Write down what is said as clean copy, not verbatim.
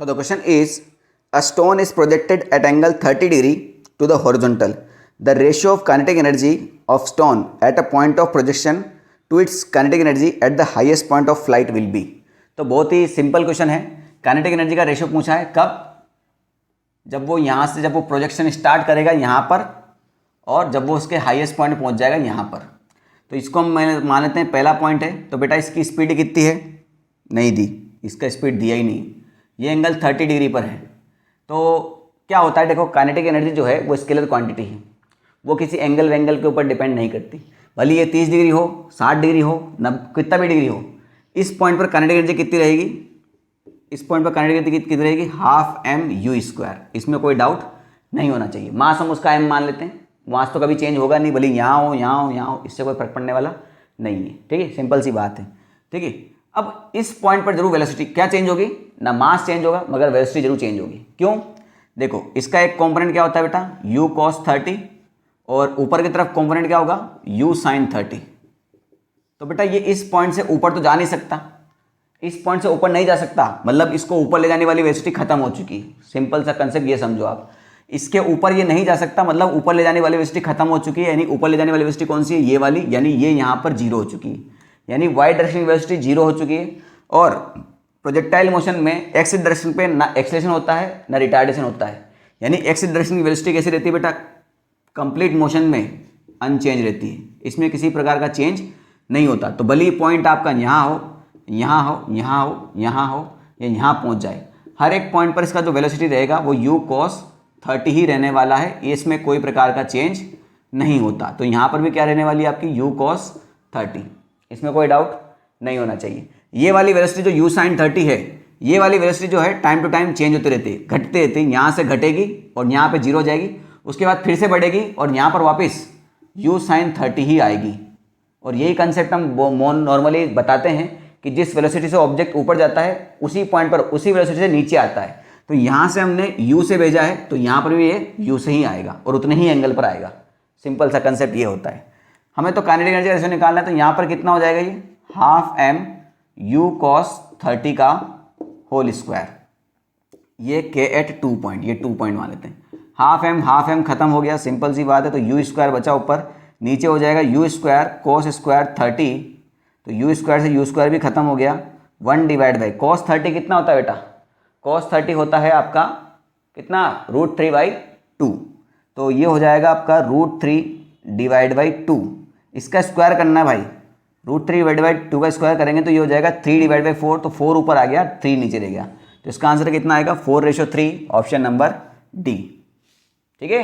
So the question is, a stone is projected at angle 30 degree to the horizontal. The ratio of kinetic energy of stone at a point of projection to its kinetic energy at the highest point of flight will be. तो बहुत ही simple question है. Kinetic energy का ratio पूछा है कब, जब वो यहाँ से जब वो प्रोजेक्शन स्टार्ट करेगा यहाँ पर और जब वो उसके हाईएस्ट पॉइंट पहुँच जाएगा यहाँ पर. तो इसको हम मान लेते हैं पहला पॉइंट है. तो बेटा इसकी स्पीड कितनी है, नहीं दी, इसका स्पीड दिया ही नहीं. ये एंगल 30 डिग्री पर है. तो क्या होता है, देखो काइनेटिक एनर्जी जो है वो स्केलर क्वांटिटी है, वो किसी एंगल के ऊपर डिपेंड नहीं करती. भले ये 30 डिग्री हो, 60 डिग्री हो, कितना भी डिग्री हो, इस पॉइंट पर काइनेटिक एनर्जी कितनी रहेगी, इस पॉइंट पर काइनेटिक एनर्जी कितनी रहेगी, हाफ एम यू स्क्वायर. इसमें कोई डाउट नहीं होना चाहिए. मास हम उसका एम मान लेते हैं, मास तो कभी चेंज होगा नहीं, भले यहाँ हो यहाँ हो यहाँ हो, इससे कोई फर्क पड़ने वाला नहीं है. ठीक है, सिंपल सी बात है. ठीक है, अब इस पॉइंट पर जरूर वेलोसिटी क्या चेंज होगी, ना मास चेंज होगा मगर वेलोसिटी जरूर चेंज होगी. क्यों, देखो इसका एक कंपोनेंट क्या होता है बेटा, u cos 30, और ऊपर की तरफ कंपोनेंट क्या होगा, u sin 30. तो बेटा ये इस पॉइंट से ऊपर तो जा नहीं सकता, इस पॉइंट से ऊपर नहीं जा सकता, मतलब इसको ऊपर ले जाने वाली वेलोसिटी खत्म हो चुकी है. सिंपल सा कंसेप्ट ये समझो आप, इसके ऊपर ये नहीं जा सकता, मतलब ऊपर ले जाने वाली वेलोसिटी खत्म हो चुकी है. यानी ऊपर ले जाने वाली वेलोसिटी कौन सी है, ये वाली, यानी ये यहाँ पर जीरो हो चुकी है, यानी वाई डायरेक्शन की वेलोसिटी जीरो हो चुकी है. और प्रोजेक्टाइल मोशन में एक्स डायरेक्शन पे ना एक्सेलरेशन होता है ना रिटार्डेशन होता है. यानी एक्स डायरेक्शन की वेलोसिटी कैसी रहती है बेटा, कंप्लीट मोशन में अनचेंज रहती है, इसमें किसी प्रकार का चेंज नहीं होता. तो भले ही पॉइंट आपका यहाँ हो यहाँ हो यहाँ हो यहाँ हो या यहाँ पहुँच जाए, हर एक पॉइंट पर इसका जो वेलोसिटी रहेगा वो u cos 30 ही रहने वाला है, इसमें कोई प्रकार का चेंज नहीं होता. तो यहाँ पर भी क्या रहने वाली है आपकी u cos 30, इसमें कोई डाउट नहीं होना चाहिए. ये वाली वेलोसिटी जो u sin 30 है, ये वाली वेलोसिटी जो है टाइम टू टाइम चेंज होती रहती है, घटते रहती है. यहाँ से घटेगी और यहाँ पे जीरो हो जाएगी, उसके बाद फिर से बढ़ेगी और यहाँ पर वापस u sin 30 ही आएगी. और यही कंसेप्ट हम नॉर्मली बताते हैं कि जिस वेलोसिटी से ऑब्जेक्ट ऊपर जाता है उसी पॉइंट पर उसी वेलोसिटी से नीचे आता है. तो यहाँ से हमने u से भेजा है तो यहाँ पर भी ये u से ही आएगा और उतने ही एंगल पर आएगा. सिंपल सा कंसेप्ट ये होता है. हमें तो काइनेटिक एनर्जी रेशियो निकालना है, तो यहाँ पर कितना हो जाएगा, ये हाफ एम u cos 30 का होल स्क्वायर. ये k एट 2 पॉइंट, ये 2 पॉइंट मान लेते हैं. हाफ एम खत्म हो गया, सिंपल सी बात है. तो u स्क्वायर बचा ऊपर, नीचे हो जाएगा u स्क्वायर cos स्क्वायर 30. तो u स्क्वायर से u स्क्वायर भी खत्म हो गया. 1 डिवाइड बाई cos 30 कितना होता है बेटा, cos 30 होता है आपका कितना, √3/2. तो ये हो जाएगा आपका √3 डिवाइड बाई 2. इसका स्क्वायर करना है भाई, √3 डिवाइड बाई 2 का स्क्वायर करेंगे तो ये हो जाएगा 3 डिवाइड बाई 4. तो 4 ऊपर आ गया, 3 नीचे रह गया. तो इसका आंसर कितना आएगा, 4:3, ऑप्शन नंबर डी. ठीक है.